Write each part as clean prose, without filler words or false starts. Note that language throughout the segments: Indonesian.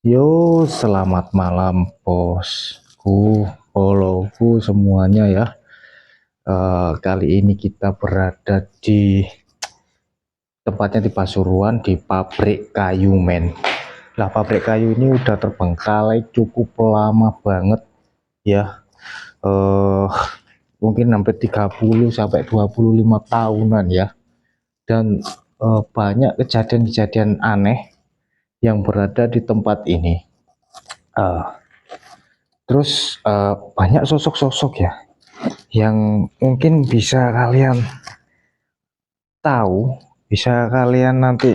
Yo, selamat malam bosku, follow-ku semuanya ya. Kali ini kita berada di tempatnya di Pasuruan di pabrik kayu men. Lah pabrik kayu ini udah terbengkalai cukup lama banget ya. Eh Mungkin sampai 30 sampai 25 tahunan ya. Dan banyak kejadian-kejadian aneh yang berada di tempat ini. Eh, Terus banyak sosok-sosok ya yang mungkin bisa kalian tahu, bisa kalian nanti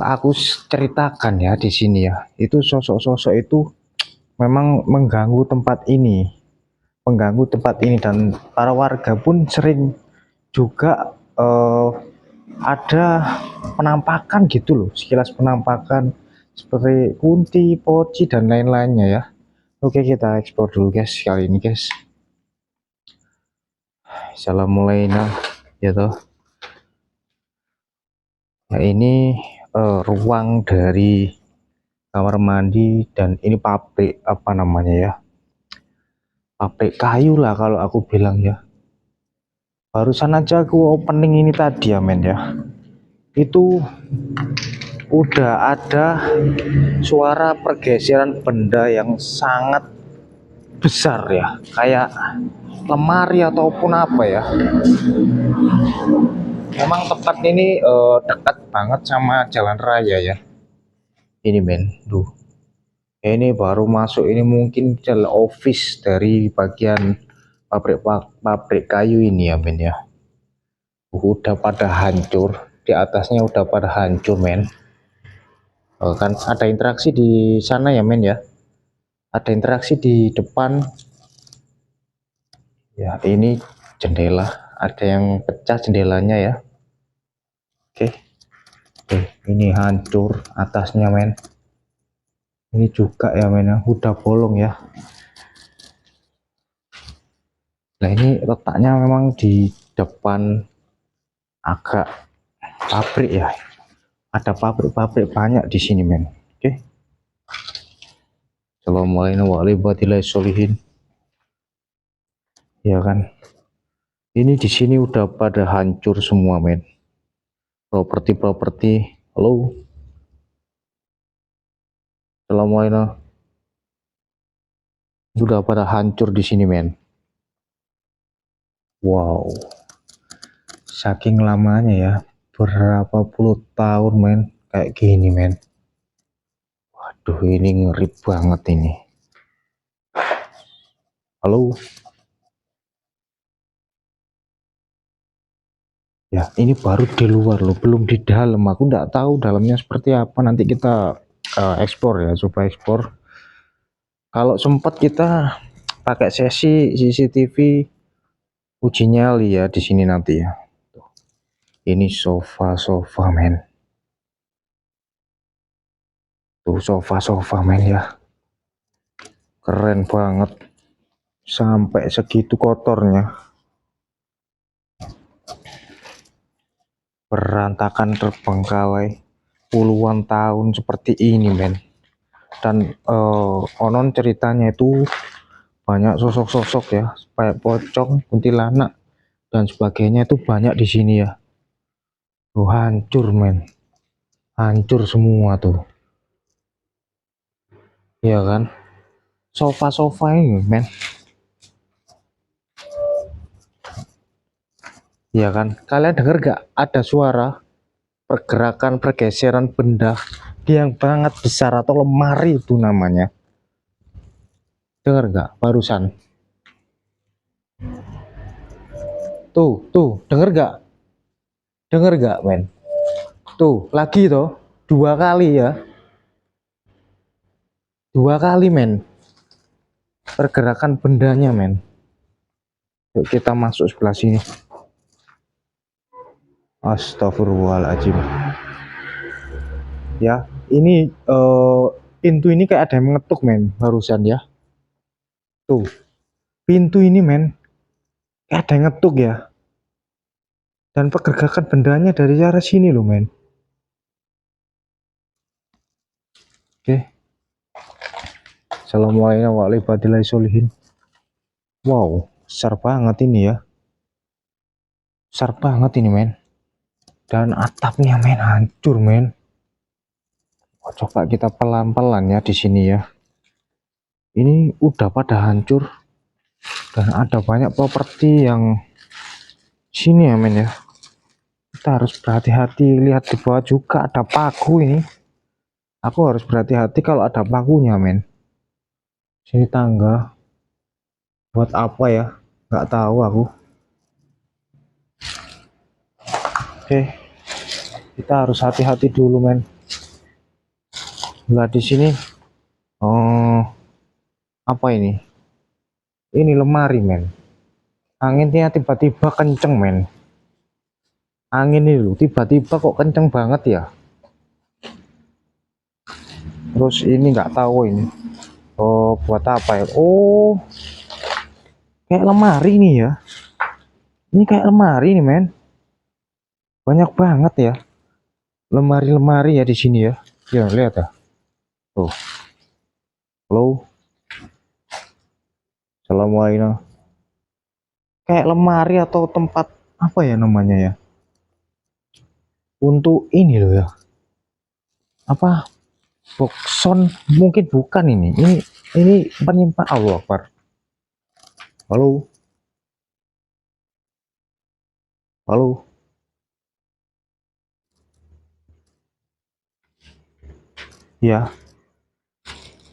aku ceritakan ya di sini ya. Itu sosok-sosok itu memang mengganggu tempat ini dan para warga pun sering juga ada penampakan gitu loh, sekilas penampakan seperti kunti, poci dan lain-lainnya ya. Oke, kita explore dulu guys kali ini guys. Assalamualaikum ya toh. Nah, ini ruang dari kamar mandi dan ini pabrik apa namanya ya? Pabrik kayu lah kalau aku bilang ya. Barusan aja aku opening ini tadi ya men ya. Itu udah ada suara pergeseran benda yang sangat besar ya. Kayak lemari ataupun apa ya. Memang tempat ini dekat banget sama jalan raya ya. Ini men, tuh. Ini baru masuk, ini mungkin adalah office dari bagian pabrik kayu ini ya men ya. Udah pada hancur, di atasnya udah pada hancur men. Kan ada interaksi di sana ya men ya, ada interaksi di depan ya. Ini jendela, ada yang pecah jendelanya ya. Oke. Ini hancur atasnya men. Ini juga ya men ya, udah bolong ya. Nah ini letaknya memang di depan agak pabrik ya. Ada pabrik-pabrik banyak di sini men. Oke. Assalamualaikum warahmatullahi wabarakatuh. Ya kan. Ini di sini udah pada hancur semua men. Properti. Halo. Assalamualaikum. Sudah pada hancur di sini men. Wow. Saking lamanya ya. Berapa puluh tahun men. Kayak gini men. Waduh ini ngeri banget ini. Halo. Ya, ini baru di luar loh, belum di dalam. Aku nggak tahu dalamnya seperti apa. Nanti kita explore ya, coba explore. Kalau sempat kita pakai sesi CCTV uji nyali ya di sini nanti ya. Ini sofa men. Tuh sofa men ya. Keren banget. Sampai segitu kotornya. Berantakan terbengkalai puluhan tahun seperti ini men. Dan konon ceritanya itu banyak sosok-sosok ya, kayak pocong, kuntilanak dan sebagainya itu banyak di sini ya. Tuh hancur men, hancur semua tuh. Iya kan, sofa ini men. Iya kan, kalian dengar gak ada suara pergerakan pergeseran benda yang sangat besar atau lemari itu namanya? Dengar gak barusan? Tuh, denger gak? Denger gak men? Tuh lagi tuh, dua kali ya, dua kali men, pergerakan bendanya men. Yuk kita masuk sebelah sini. Astagfirullahaladzim. Ya, ini pintu ini kayak ada yang mengetuk men barusan ya. Tuh, pintu ini men, kayak ada yang ngetuk ya. Dan pergerakan bendanya dari arah sini loh men. Oke, assalamualaikum warahmatullahi wabarakatuh. Wow, besar banget ini ya, besar banget ini men. Dan atapnya men hancur men. Oh, coba kita pelan-pelan ya di sini ya. Ini udah pada hancur dan ada banyak properti yang sini ya men ya. Kita harus berhati-hati, lihat di bawah juga ada paku ini. Aku harus berhati-hati kalau ada pakunya men. Sini tangga buat apa ya, nggak tahu aku. Oke, kita harus hati-hati dulu men. Lah di sini, oh apa ini? Ini lemari men. Anginnya tiba-tiba kenceng men. Angin ini loh, tiba-tiba kok kenceng banget ya. Terus ini nggak tahu ini. Oh buat apa ya? Oh kayak lemari nih ya. Ini kayak lemari nih men. Banyak banget ya. Lemari-lemari ya di sini ya. Ya lihat ya. Tuh. Halo. Assalamualaikum. Kayak lemari atau tempat apa ya namanya ya? Untuk ini loh ya. Apa? Boxon mungkin bukan ini. Ini penyimpan Allah Akbar. Halo. Halo. Ya,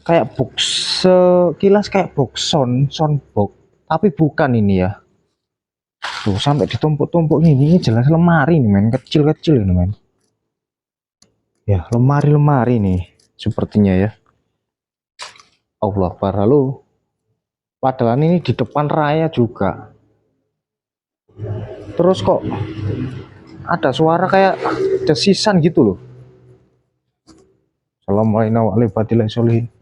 kayak box sekilas kayak boxon, soundbox, tapi bukan ini ya. Tuh sampai ditumpuk-tumpuk ini jelas lemari nih men, kecil-kecil ini men. Ya, lemari-lemari nih sepertinya ya. Allah Akbar. Halo. Padahal ini di depan raya juga. Terus kok ada suara kayak desisan gitu loh. Assalamualaikum warahmatullahi wabarakatuh.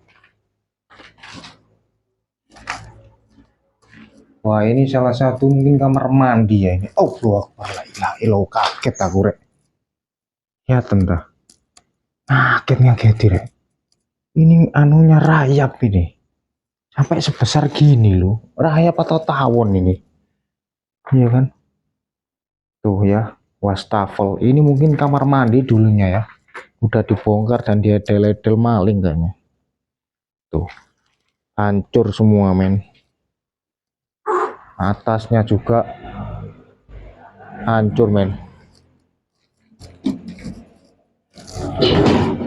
Wah ini salah satu mungkin kamar mandi ya ini. Oh Akbar, la ilaha illallah, kaget aku rek. Ya tentang kagetnya gitu rek. Ini anunya rayap ini. Sampai sebesar gini loh. Rayap atau tawon ini. Iya kan? Tuh ya, wastafel. Ini mungkin kamar mandi dulunya ya. Udah dibongkar dan dia deledel maling kayaknya. Tuh, hancur semua men. Atasnya juga hancur men.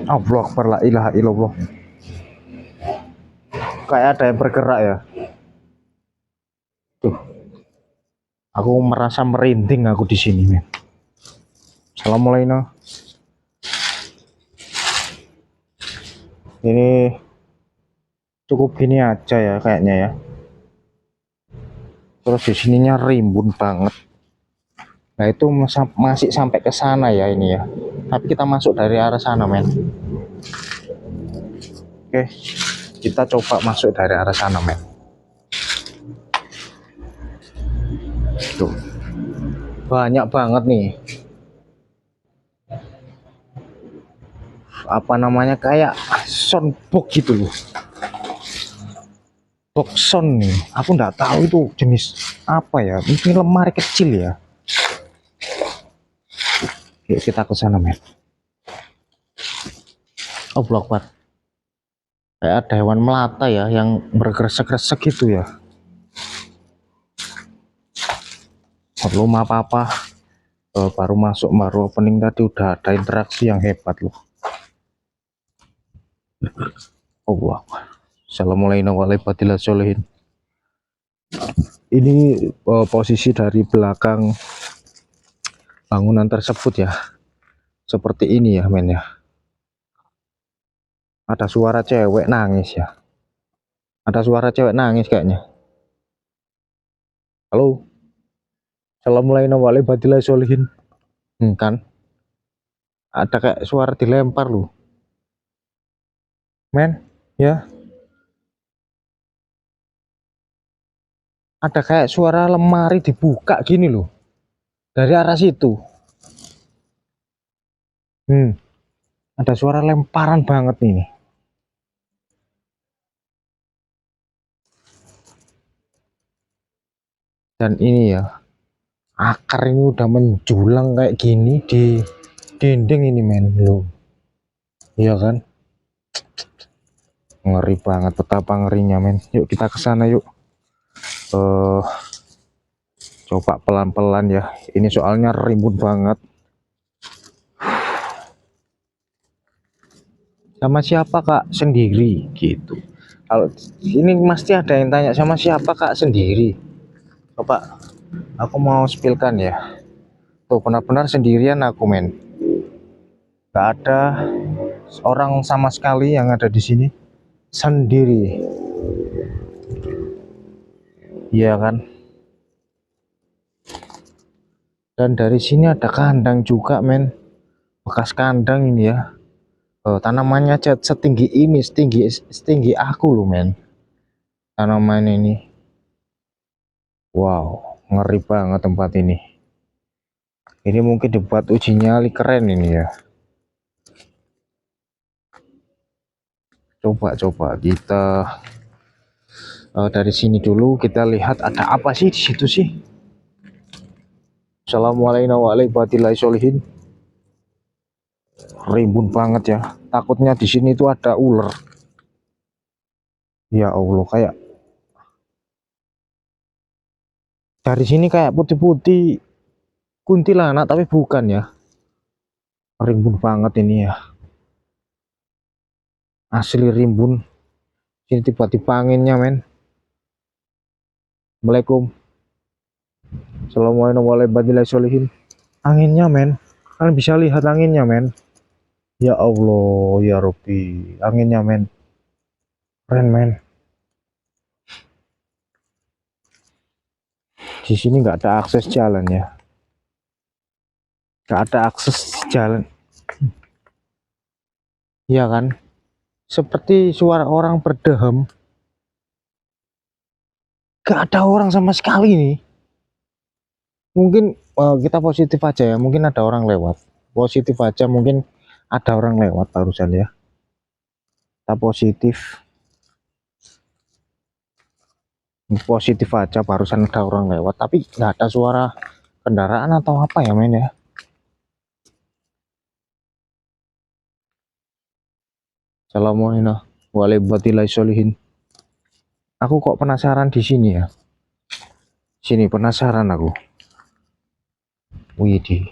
Allah Akbar, la ilaha illallah. Kayak ada yang bergerak ya. Tuh, aku merasa merinding aku di sini men. Assalamualaikum. Ini cukup gini aja ya kayaknya ya. Terus di sininya rimbun banget. Nah itu masih sampai ke sana ya ini ya. Tapi kita masuk dari arah sana men. Oke, kita coba masuk dari arah sana men. Tuh, banyak banget nih. Apa namanya kayak soundbox gitu loh. Boxon nih. Aku nggak tahu itu jenis apa ya. Mungkin lemari kecil ya. Yuk kita ke sana men. Oh blok Pak. Kayak ada hewan melata ya yang bergresek-gresek gitu ya. Belum apa-apa. Baru masuk, baru opening tadi udah ada interaksi yang hebat loh. Oh wow. Assalamualaikum warahmatullahi wabarakatuh. Ini posisi dari belakang bangunan tersebut ya. Seperti ini ya men ya. Ada suara cewek nangis ya. Ada suara cewek nangis kayaknya. Halo. Assalamualaikum warahmatullahi wabarakatuh. Kan ada kayak suara dilempar loh men ya, ada kayak suara lemari dibuka gini loh dari arah situ. Ada suara lemparan banget ini. Dan ini ya, akar ini udah menjulang kayak gini di dinding ini men lo. Iya kan? Ngeri banget, betapa ngerinya men. Yuk kita ke sana yuk. eh Coba pelan-pelan ya. Ini soalnya rimbun banget. Sama siapa kak? Sendiri gitu. Kalau ini pasti ada yang tanya sama siapa kak? Sendiri. Coba aku mau spillkan ya. Tuh benar-benar sendirian aku men. Gak ada orang sama sekali yang ada di sini. Sendiri. Iya kan? Dan dari sini ada kandang juga men. Bekas kandang ini ya. Tanamannya setinggi ini, setinggi aku loh men. Tanaman ini. Wow, ngeri banget tempat ini. Ini mungkin dibuat uji nyali keren ini ya. Coba kita dari sini dulu kita lihat ada apa sih di situ sih. Assalamualaikum warahmatullahi wabarakatuh. Rimbun banget ya. Takutnya di sini tuh ada ular. Ya Allah, kayak dari sini kayak putih-putih kuntilanak tapi bukan ya. Rimbun banget ini ya. Asli rimbun. Sini tiba-tiba anginnya men. Assalamualaikum. Assalamualaikum warahmatullahi wabarakatuh. Anginnya men. Kalian bisa lihat anginnya men. Ya Allah, ya Robbi. Anginnya men. Keren men. Di sini nggak ada akses jalan ya. Nggak ada akses jalan. Iya kan? Seperti suara orang berdehem. Nggak ada orang sama sekali nih. Mungkin kita positif aja ya. Mungkin ada orang lewat. Positif aja mungkin ada orang lewat barusan ya. Kita positif aja barusan ada orang lewat. Tapi nggak ada suara kendaraan atau apa ya men ya. Assalamualaikum warahmatullahi wabarakatuh. Aku kok penasaran di sini ya. Sini penasaran aku. Widih.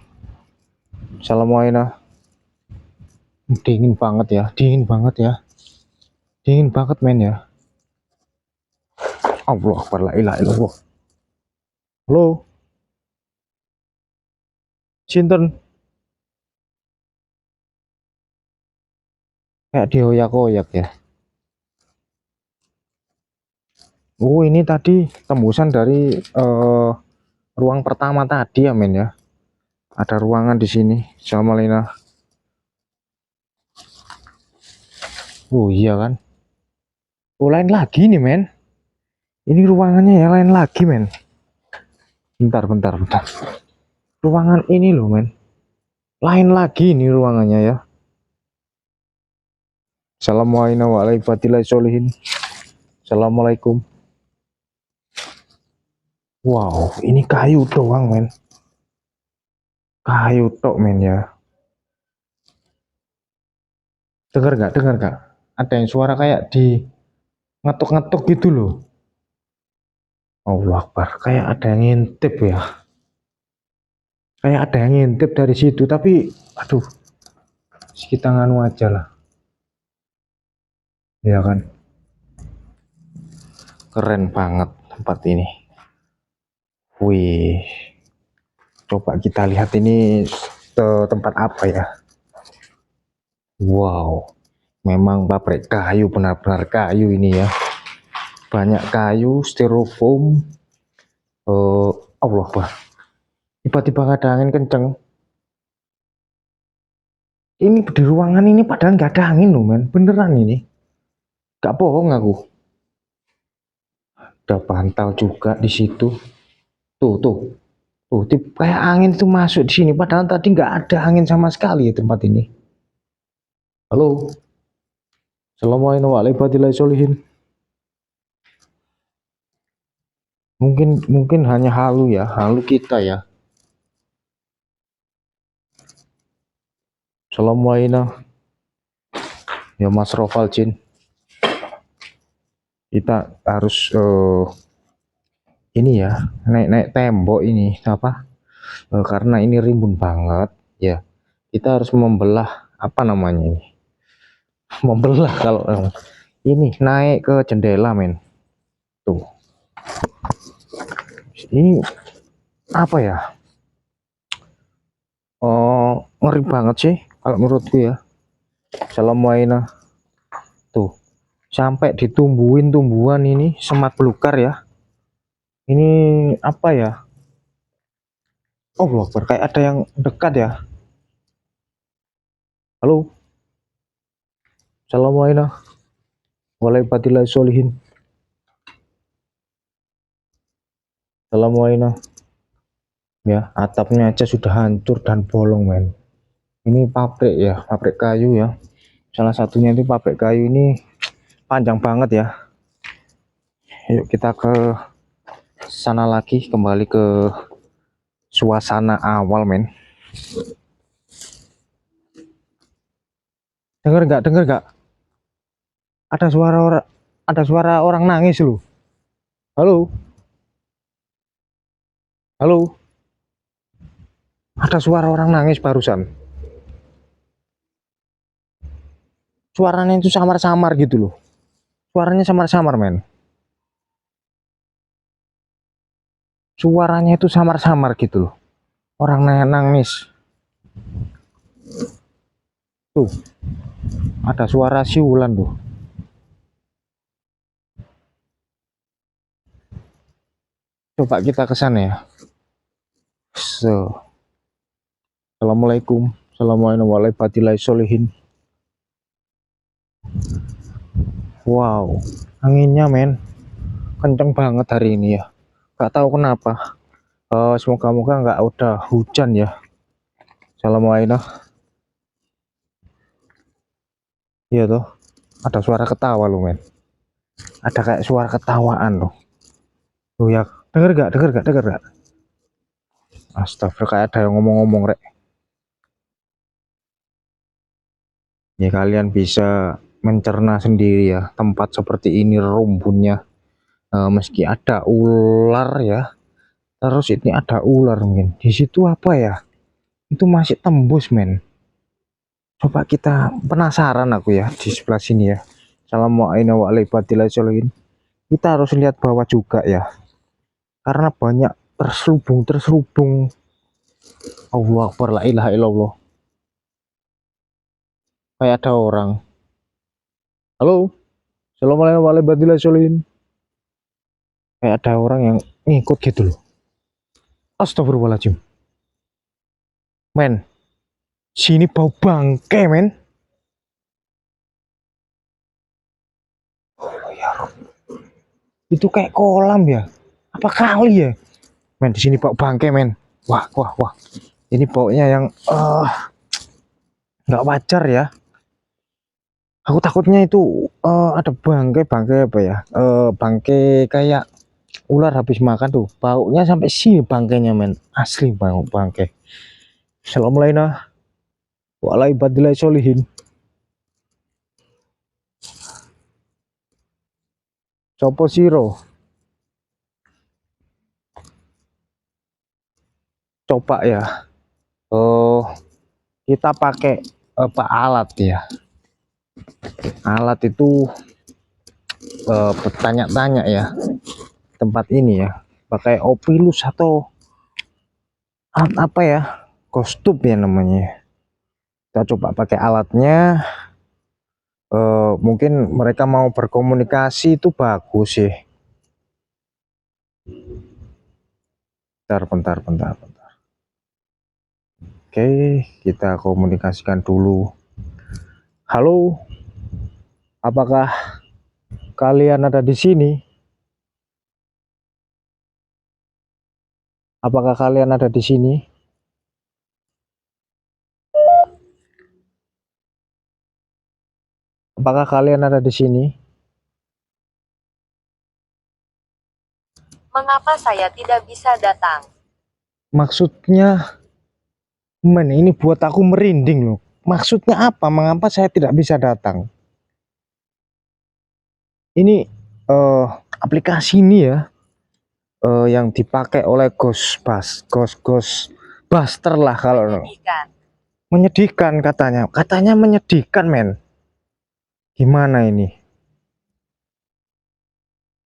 Assalamualaikum. Dingin banget ya, dingin banget ya. Dingin banget men ya. Allah akbar la ilaha illallah. Halo, sinten? Kayak dioyak-oyak ya. Oh, ini tadi tembusan dari ruang pertama tadi ya men ya. Ada ruangan di sini. Assalamualaikum. Oh iya kan. Oh lain lagi nih men. Ini ruangannya ya lain lagi men. Bentar. Ruangan ini loh men. Lain lagi ini ruangannya ya. Assalamualaikum warahmatullahi wabarakatuh. Assalamualaikum. Wow, ini kayu doang men. Kayu tok men ya. Dengar gak? Ada yang suara kayak di ngetuk-ngetuk gitu loh. Allah Akbar, kayak ada yang ngintip ya. Kayak ada yang ngintip dari situ, tapi aduh, kita nganu aja lah. Ya kan? Keren banget tempat ini. Wih. Coba kita lihat ini tempat apa ya. Wow. Memang pabrik kayu, benar-benar kayu ini ya. Banyak kayu, styrofoam. Allah Akbar. Tiba-tiba ada angin kenceng. Ini di ruangan ini padahal nggak ada angin loh men. Beneran ini. Gak bohong aku. Ada bantal juga di situ. Tuh, kayak angin itu masuk di sini. Padahal tadi nggak ada angin sama sekali ya tempat ini. Halo. Assalamualaikum warahmatullahi wabarakatuh. Mungkin hanya halu ya, halu kita ya. Assalamualaikum ya Mas Rovalcin. Kita harus ini ya, naik tembok ini apa? Karena ini rimbun banget ya. Kita harus membelah apa namanya ini? Membelah kalau ini naik ke jendela men. Tuh. Ini apa ya? Oh, ngeri banget sih kalau menurutku ya. Assalamualaikum. Tuh, sampai ditumbuhin tumbuhan ini semak belukar ya. Ini apa ya? Oh, Akbar, kayak ada yang dekat ya. Halo. Assalamualaikum. Waalaikumsalam solihin. Assalamualaikum. Ya, atapnya aja sudah hancur dan bolong men. Ini pabrik ya, pabrik kayu ya. Salah satunya itu pabrik kayu ini panjang banget ya. Yuk kita ke sana lagi, kembali ke suasana awal men. Dengar nggak? Ada suara orang nangis loh. Halo, halo. Ada suara orang nangis barusan. Suaranya itu samar-samar gitu loh. Suaranya samar-samar men. Suaranya itu samar-samar gitu loh. Orang nangis. Tuh, ada suara siulan tuh. Coba kita ke sana ya. So, Assalamualaikum. Assalamualaikum warahmatullahi wabarakatuh. Wow, anginnya men, kenceng banget hari ini ya. Gak tahu kenapa. Semoga-moga nggak udah hujan ya. Assalamualaikum. Iya tuh, ada suara ketawa loh men. Ada kayak suara ketawaan loh. Tuh ya, denger gak? Astagfirullah, kayak ada yang ngomong-ngomong rek. Ya kalian bisa mencerna sendiri ya, tempat seperti ini rumbunnya. Meski ada ular ya, terus ini ada ular mungkin. Di situ apa ya? Itu masih tembus men. Coba kita penasaran aku ya di sebelah sini ya. Assalamualaikum warahmatullahi wabarakatuh. Kita harus lihat bawah juga ya. Karena banyak terselubung. Allahu Akbar, la ilaha illallah. Kayak ada orang. Halo. Assalamualaikum warahmatullahi wabarakatuh. Kayak ada orang yang ngikut gitu loh. Astagfirullahaladzim. Men, sini bau bangke men. Oh ya, itu kayak kolam ya. Apa kali ya? Men, di sini bau bangke men. Wah. Ini baunya yang nggak wajar ya. Aku takutnya itu ada bangke apa ya? Bangke kayak ular habis makan tuh. Baunya sampai sini bangkainya men. Asli bau bangke. Assalamualaikum warahmatullahi wabarakatuh. Sopo siro. Coba ya. Oh, kita pakai apa alat ya? Alat itu bertanya-tanya ya. Tempat ini ya. Pakai opilus atau apa ya? Kostum ya namanya. Kita coba pakai alatnya. Mungkin mereka mau berkomunikasi itu bagus sih. Bentar. Oke, kita komunikasikan dulu. Halo, apakah kalian ada di sini? Apakah kalian ada di sini? Apakah kalian ada di sini? Mengapa saya tidak bisa datang? Maksudnya, men, ini buat aku merinding loh. Maksudnya apa? Mengapa saya tidak bisa datang? Ini aplikasi ini ya, yang dipakai oleh Ghostbuster lah kalau Menyedihkan. menyedihkan katanya menyedihkan men. Gimana ini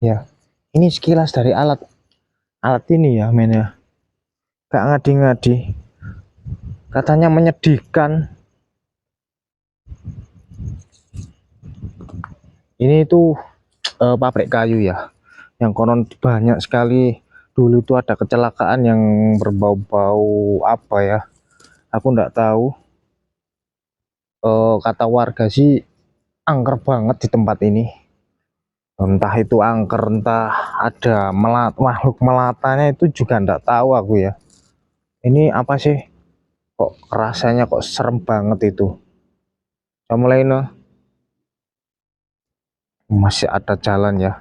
ya? Ini sekilas dari alat ini ya men ya, gak ngadi-ngadi, katanya menyedihkan. Ini tuh pabrik kayu ya, yang konon banyak sekali dulu itu ada kecelakaan yang berbau-bau apa ya, aku nggak tahu. Kata warga sih angker banget di tempat ini, entah itu angker entah ada makhluk melatanya, itu juga nggak tahu aku ya. Ini apa sih, kok rasanya kok serem banget itu. Saya mulai masih ada jalan ya,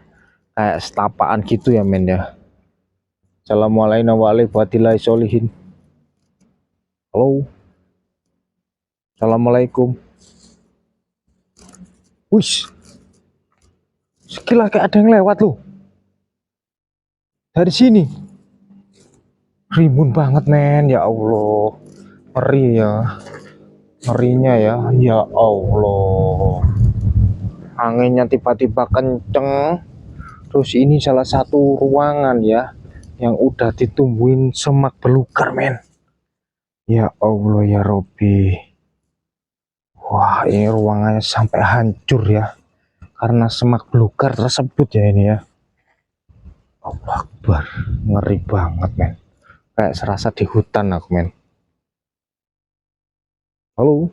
kayak setapaan gitu ya men ya. Assalamualaikum warahmatullahi wabarakatuh. Halo, assalamualaikum. Wih, sekilas kayak ada yang lewat loh dari sini. Rimbun banget men, ya Allah, ngeri ya, ngerinya ya, ya Allah. Anginnya tiba-tiba kenceng. Terus ini salah satu ruangan ya, yang udah ditumbuhin semak belukar men. Ya Allah ya Robbi. Wah, ini ruangannya sampai hancur ya, karena semak belukar tersebut ya ini ya. Allah Akbar, ngeri banget men. Kayak serasa di hutan aku men. Halo,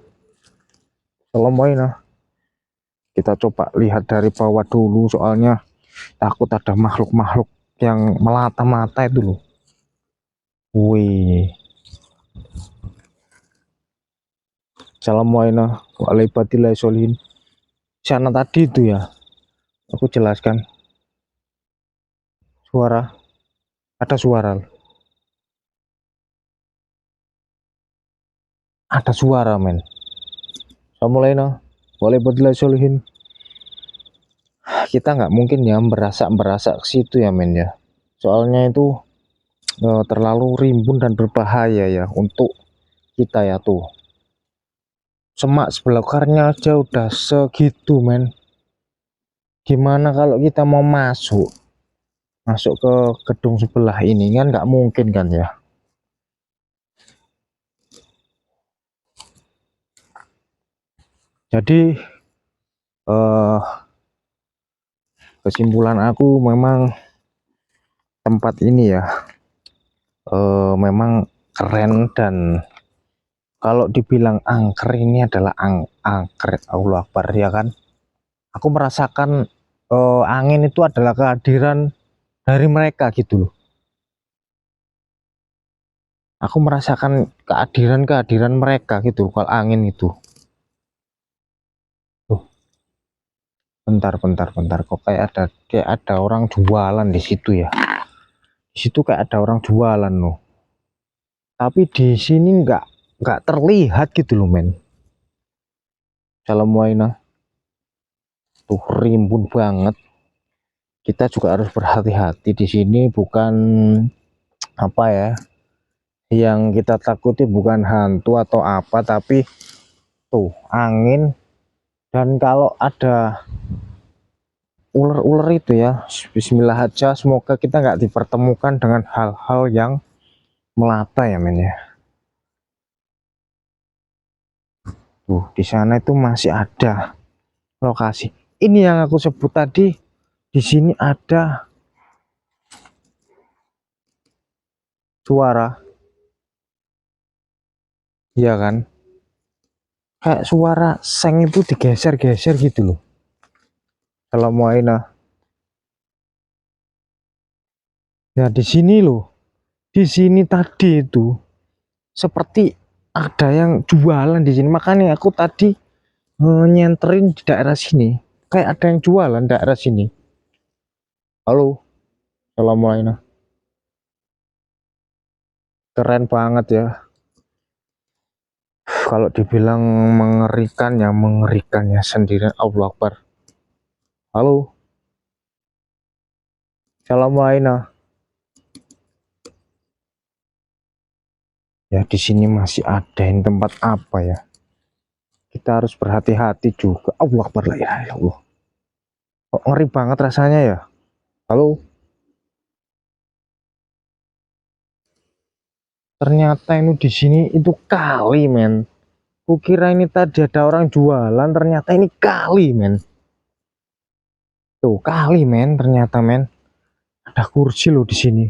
assalamualaikum. Kita coba lihat dari bawah dulu, soalnya takut ada makhluk-makhluk yang melata-mata itu loh. Wih. Assalamualaikum warahmatullahi wabarakatuh. Sana tadi itu ya, aku jelaskan. Suara, ada suara. Ada suara men. Assalamualaikum warahmatullahi wabarakatuh. Kita nggak mungkin ya berasak ke situ ya men ya. Soalnya itu terlalu rimbun dan berbahaya ya untuk kita ya tuh. Semak sebelakarnya aja udah segitu men. Gimana kalau kita mau masuk ke gedung sebelah ini, kan nggak mungkin kan ya. Jadi kesimpulan aku memang tempat ini ya memang keren, dan kalau dibilang angker, ini adalah angker. Allah Akbar ya kan. Aku merasakan angin itu adalah kehadiran dari mereka gitu loh. Aku merasakan kehadiran mereka gitu loh, kalau angin itu. Bentar, kok kayak ada orang jualan di situ ya. Di situ kayak ada orang jualan loh. Tapi di sini nggak terlihat gitu loh men. Assalamualaikum. Tuh rimbun banget. Kita juga harus berhati-hati di sini, bukan apa ya, yang kita takuti bukan hantu atau apa, tapi tuh angin. Dan kalau ada ular-ular itu ya, bismillah aja, semoga kita nggak dipertemukan dengan hal-hal yang melata ya men ya. Tuh di sana itu masih ada lokasi ini yang aku sebut tadi. Di sini ada suara, ya kan, kayak suara seng itu digeser-geser gitu loh. Assalamualaikum. Ya di sini loh, di sini tadi itu seperti ada yang jualan di sini, makanya aku tadi nyenterin di daerah sini, kayak ada yang jualan daerah sini. Halo, assalamualaikum. Keren banget ya. Kalau dibilang mengerikan ya sendirian. Allah Akbar. Halo, Assalamualaikum. Ya di sini masih ada yang tempat apa ya? Kita harus berhati-hati juga. Allah Akbar, la ilaha illallah. Kok ngeri banget rasanya ya? Halo, ternyata ini di sini itu kali, men. Kukira ini tadi ada orang jualan, ternyata ini kali, men. Tuh kali, men. Ternyata, men. Ada kursi loh di sini.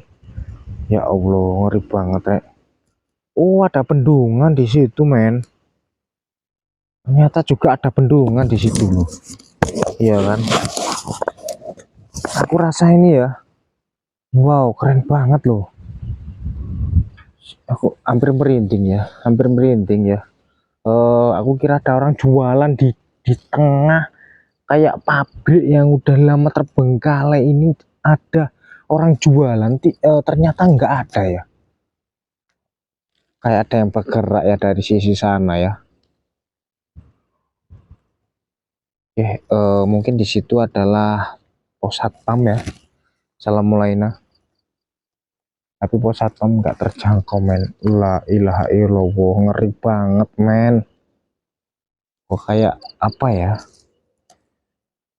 Ya Allah, ngeri banget, rek. Oh, ada bendungan di situ, men. Ternyata juga ada bendungan di situ loh. Iya kan? Aku rasa ini ya. Wow, keren banget loh. Aku hampir merinding ya, hampir merinding ya. Aku kira ada orang jualan di tengah kayak pabrik yang udah lama terbengkalai ini, ada orang jualan. Ternyata nggak ada ya. Kayak ada yang bergerak ya dari sisi sana ya. Oke, mungkin di situ adalah pos satpam ya. Assalamualaikum. Tapi pos satpam nggak terjangkau, men. La ilaha illallah, ngeri banget, men. Kok kayak apa ya?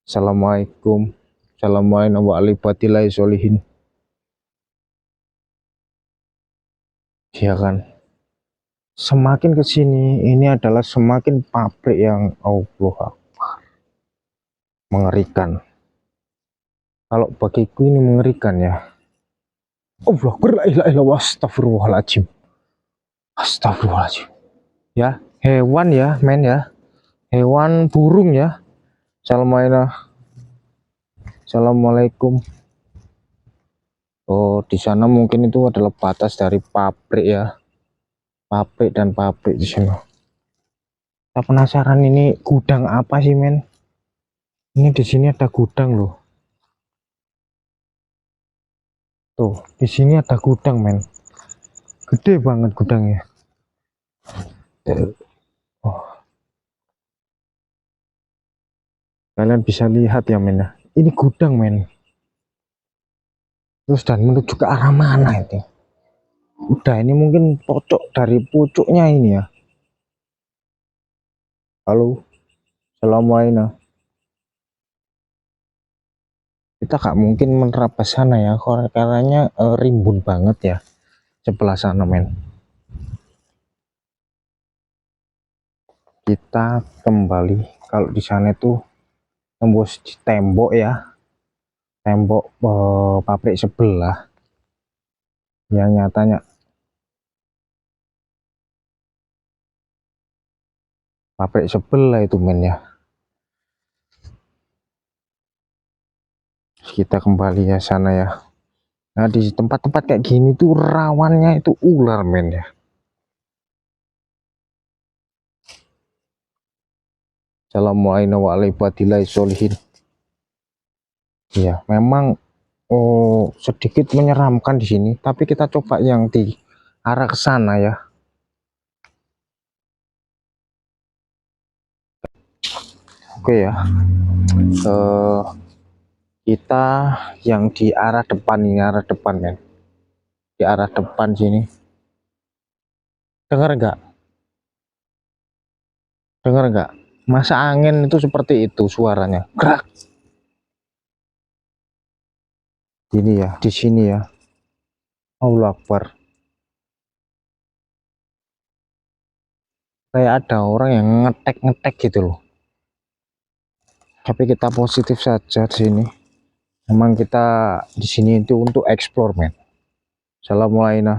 Assalamualaikum. Assalamualaikum warahmatullahi wabarakatuh. Ya kan? Semakin ke sini ini adalah semakin pabrik yang Allah, mengerikan. Kalau bagiku ini mengerikan ya. Allah, astagfirullahaladzim. Astagfirullahaladzim. Ya, hewan ya, men ya. Hewan burung ya. Assalamualaikum. Assalamualaikum. Oh, di sana mungkin itu adalah batas dari pabrik ya. Pabrik dan pabrik di sini. Kita penasaran ini gudang apa sih, men? Ini di sini ada gudang loh. Tuh, di sini ada gudang, men. Gede banget gudangnya. Oh, kalian bisa lihat ya, men. Ini gudang, men. Terus dan menuju ke arah mana itu? Udah, ini mungkin pojok dari pucuknya ini ya. Halo, Assalamualaikum. Kita gak mungkin menerabas sana ya, karena rimbun banget ya sebelah sana, men. Kita kembali. Kalau di sana itu tembus tembok ya, tembok pabrik sebelah yang nyatanya pabrik sebelah itu, men ya. Kita kembali ya sana ya. Nah, di tempat-tempat kayak gini tuh rawannya itu ular, men ya. Assalamualaikum warahmatullahi wabarakatuh. Ya, memang sedikit menyeramkan di sini, tapi kita coba yang di arah ke sana ya. Oke ya. Kita yang di arah depan ini, arah depan, men. Di arah depan sini. Dengar nggak? Dengar nggak? Masa angin itu seperti itu suaranya. Gerak. Ini ya, di sini ya. Allah Akbar. Kayak ada orang yang ngetek-ngetek gitu loh. Tapi kita positif saja di sini. Memang kita di sini itu untuk explore, men. Assalamualaikum.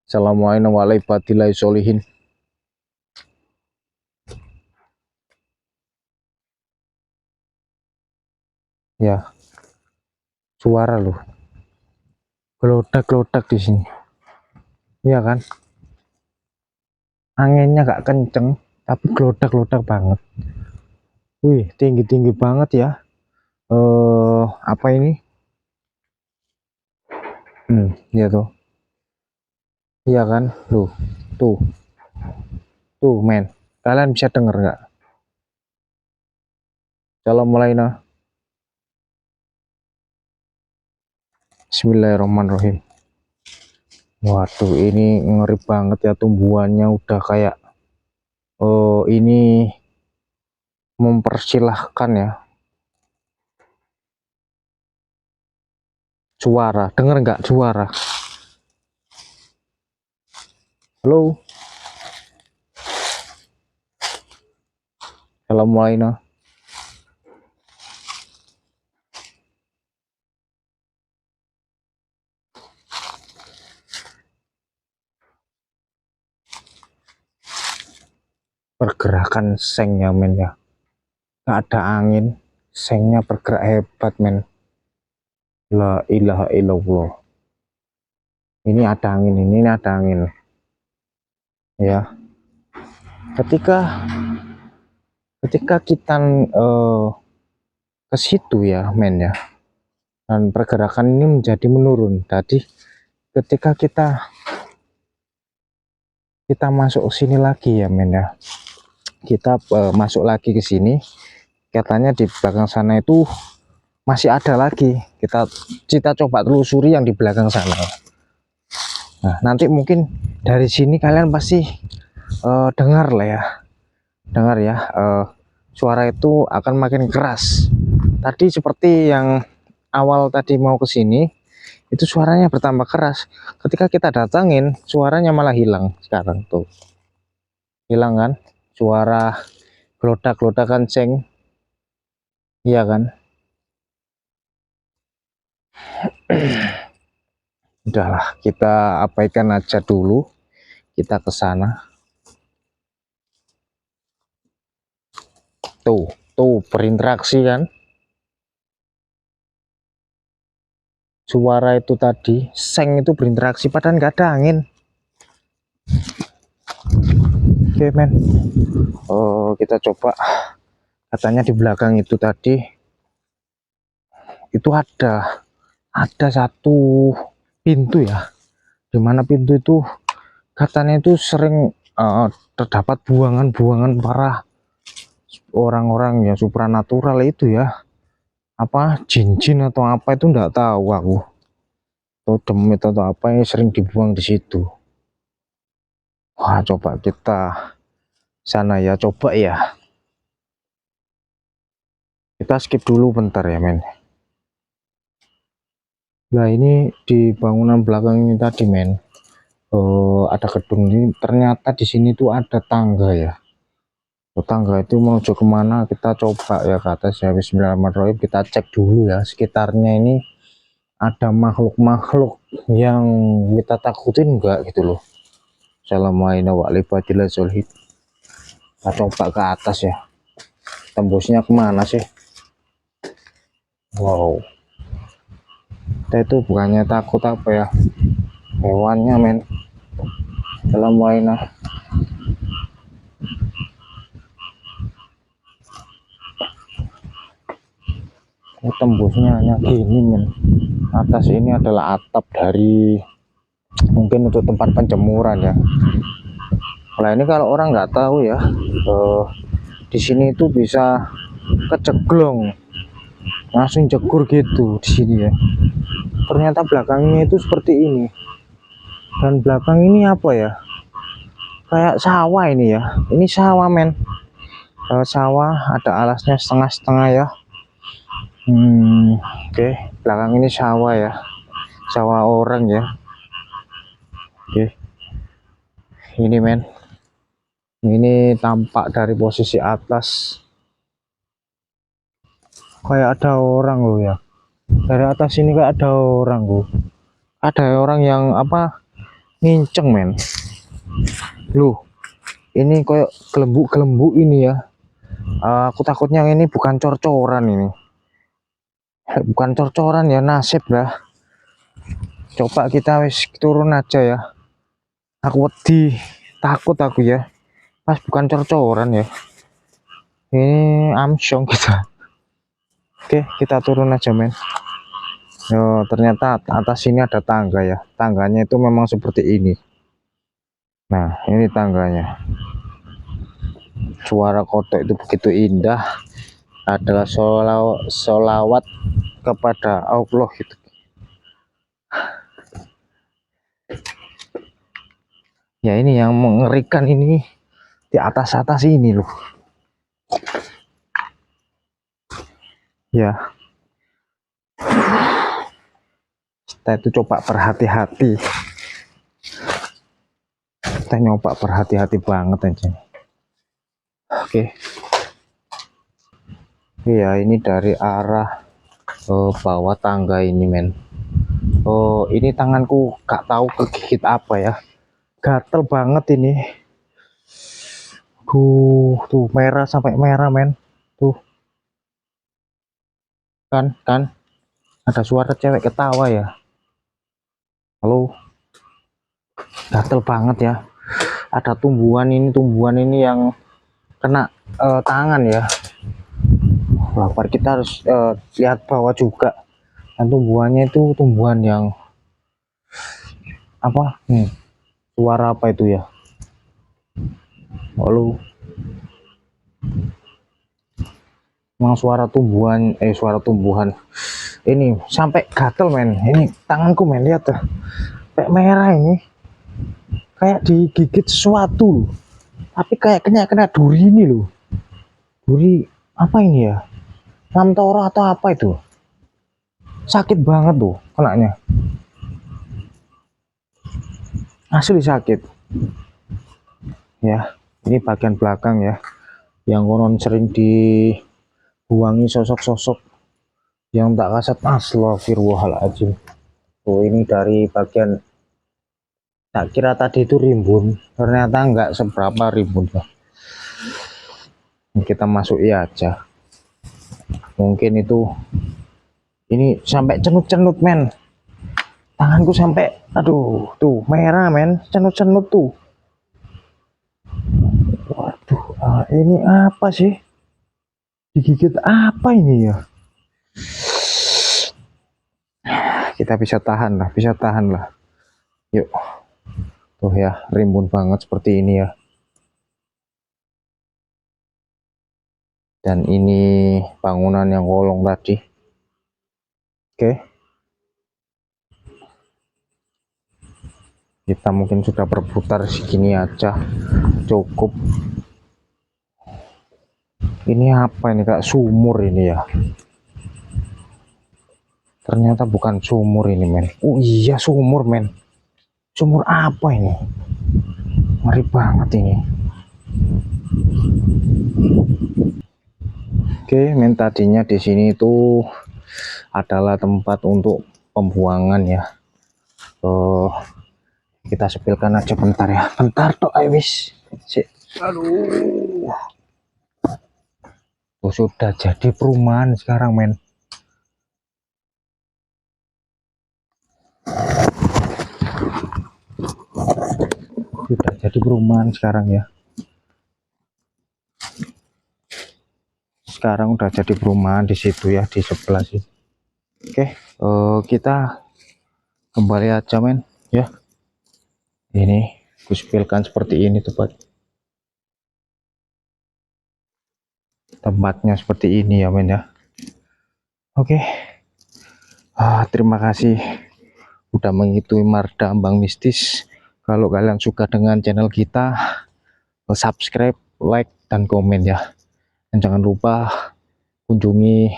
Assalamualaikum warahmatullahi wabarakatuh. Ya, suara loh. Gelodak-gelodak di sini. Iya kan? Anginnya gak kenceng, tapi gelodak-gelodak banget. Wih, tinggi-tinggi banget ya. Apa ini? Ya tuh. Iya kan, tuh tuh men, kalian bisa denger nggak? Kalau mulai nah, Bismillahirrahmanirrahim. Waduh, ini ngeri banget ya, tumbuhannya udah kayak ini mempersilahkan ya. Suara, denger nggak suara? Halo, assalamualaikum. Pergerakan sengnya men ya, nggak ada angin, sengnya bergerak hebat men. La ilaha illallah. Ini ada angin, ini ada angin ya. Ketika kita ke situ ya men ya, dan pergerakan ini menjadi menurun. Tadi ketika kita masuk ke sini lagi ya men ya, kita masuk lagi ke sini, katanya di belakang sana itu masih ada lagi. Kita coba telusuri yang di belakang sana. Nah, nanti mungkin dari sini kalian pasti dengar lah ya, dengar ya, suara itu akan makin keras. Tadi seperti yang awal tadi mau ke sini, itu suaranya bertambah keras. Ketika kita datangin, suaranya malah hilang. Sekarang tuh hilang kan, suara gelodak-gelodakan ceng, iya kan. Udahlah, kita abaikan aja dulu, kita ke sana. Tuh berinteraksi kan, suara itu tadi, seng itu berinteraksi padahal nggak ada angin. Oke men, kita coba. Katanya di belakang itu tadi itu ada satu pintu ya, dimana pintu itu katanya itu sering terdapat buangan-buangan para orang-orang ya supranatural itu ya, apa jin-jin atau apa itu enggak tahu aku, atau demit atau apa yang sering dibuang di situ. Wah, coba kita sana ya, coba ya, kita skip dulu bentar ya men. Nah, ini di bangunan belakang ini tadi men, ada gedung ini, ternyata di sini tuh ada tangga ya. Tangga itu menuju kemana, kita coba ya ke atas ya. Bismillahirrahmanirrahim, kita cek dulu ya sekitarnya ini ada makhluk-makhluk yang kita takutin enggak gitu loh. Assalamualaikum. Kita coba ke atas ya, tembusnya kemana sih? Wow, kita itu bukannya takut apa ya, hewannya men. Assalamualaikum. Tembusnya hanya gini men. Atas ini adalah atap dari mungkin untuk tempat penjemuran ya. Nah, ini kalau orang nggak tahu ya, di sini itu bisa keceglong, langsung jegur gitu di sini ya. Ternyata belakangnya itu seperti ini. Dan belakang ini apa ya? Kayak sawah ini ya. Ini sawah men. Sawah ada alasnya setengah-setengah ya. Oke. Belakang ini sawah ya. Sawah orang ya. Oke. Ini men. Ini tampak dari posisi atas. Kayak ada orang loh ya. Dari atas ini kayak ada orang loh. Ada orang yang apa? Nginceng men. Loh. Ini kayak gelembuk-gelembuk ini ya. Aku takutnya ini bukan cor-coran ini. Bukan cor-coran ya, nasib lah. Coba kita wis turun aja ya. Aku wedi, takut aku ya. Pas bukan cor-coran ya. Ini amsyong kita. Oke, kita turun aja men. Ternyata atas sini ada tangga ya. Tangganya itu memang seperti ini. Nah, ini tangganya. Suara kodok itu begitu indah, adalah solawat kepada Allah gitu. Ya ini yang mengerikan ini di atas ini loh. Ya, kita itu coba berhati-hati. Kita nyoba berhati-hati banget aja. Oke. Iya, ini dari arah bawah tangga ini, men. Oh, ini tanganku gak tahu kegigit apa ya. Gatel banget ini. Tuh merah sampai merah, men. Tuh. Kan ada suara cewek ketawa ya. Halo. Gatel banget ya. Ada tumbuhan ini yang kena tangan ya. Lapar, kita harus lihat bawah juga. Dan tumbuhannya itu tumbuhan yang apa? Suara apa itu ya? Halo. Memang suara tumbuhan ini sampai gatel, men. Ini tanganku, men, lihat tuh, kayak merah ini, kayak digigit sesuatu loh. Tapi kayak kena duri ini loh. Duri apa ini ya? Lamtoro atau apa itu? Sakit banget tuh kenanya. Asli sakit. Ya, ini bagian belakang ya. Yang konon sering dibuangi sosok-sosok yang tak kasat. Astagfirullahaladzim. Oh, ini dari bagian, tak kira tadi itu rimbun, ternyata enggak seberapa rimbun ya. Kita masuki aja. Mungkin itu ini sampai cenut-cenut, men. Tanganku sampai, aduh, tuh merah, men, cenut-cenut tuh. Waduh, ini apa sih? Digigit apa ini ya? Kita bisa tahan lah. Yuk. Tuh ya, rimbun banget seperti ini ya. Dan ini bangunan yang kolong tadi. Oke. Kita mungkin sudah berputar segini aja. Cukup. Ini apa ini, kak? Sumur ini ya. Ternyata bukan sumur ini, men. Oh iya, sumur, men. Sumur apa ini? Ngeri banget ini. Oke, men, tadinya di sini itu adalah tempat untuk pembuangan ya. Kita sepilkan aja bentar ya. Bentar toh, wis. Aduh. Oh, sudah jadi perumahan sekarang, men. Sudah jadi perumahan sekarang ya. Sekarang udah jadi perumahan di situ ya, di sebelah sini. Oke, kita kembali aja, men, ya. Ini kuspilkan seperti ini tempatnya seperti ini ya, men, ya. Oke. Terima kasih udah mengikuti Marda Ambang Mistis. Kalau kalian suka dengan channel kita, subscribe, like, dan komen ya. Dan jangan lupa kunjungi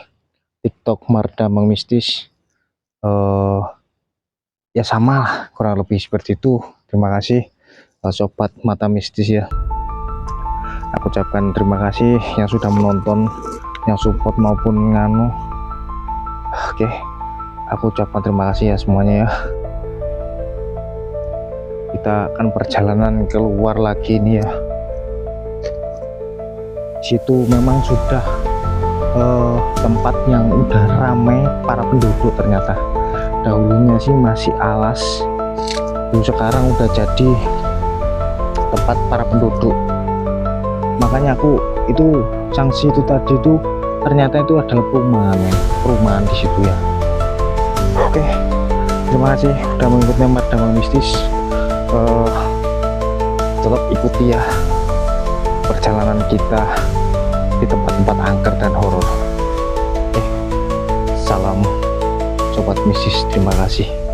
TikTok Marda Ambang Mistis. Ya sama, kurang lebih seperti itu. Terima kasih sobat mata mistis ya. Aku ucapkan terima kasih yang sudah menonton, yang support maupun nganu. Oke, aku ucapkan terima kasih ya semuanya ya. Kita akan perjalanan keluar lagi ini ya. Situ memang sudah tempat yang udah ramai para penduduk ternyata. Dahulunya sih masih alas, sekarang udah jadi tempat para penduduk. Makanya aku itu sanksi itu tadi itu ternyata itu adalah perumahan di situ ya. Oke, terima kasih udah mengikuti Marda Ambang Mistis. tetap ikuti ya perjalanan kita di tempat-tempat angker dan horor. Salam Sobat Mistis, terima kasih.